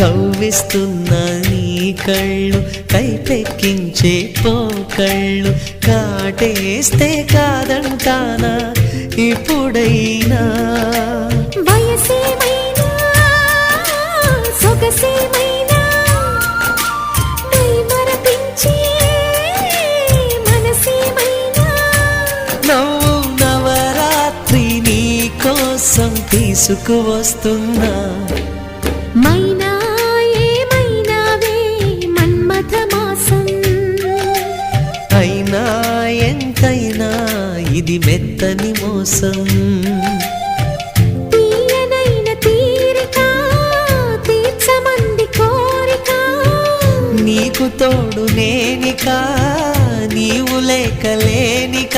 కవ్విస్తున్న నీ కళ్ళు కైపెక్కించే పోకళ్ళు కాటేస్తే కాదంటానా ఇప్పుడైనా వయసేమైనా సొగసేమైనా మరపించే మనసేమైనా నవ్వు నవరాత్రి నీ కోసం తీసుకువస్తున్నా మైనా ఏమైనావే మన్మథ మాసం అయినా ఎంతైనా ఇది మెత్తని మోసం తీయనైన తీరిక తీర్చమంది కోరిక నీకు తోడు నేనిక నీవు లేకలేనిక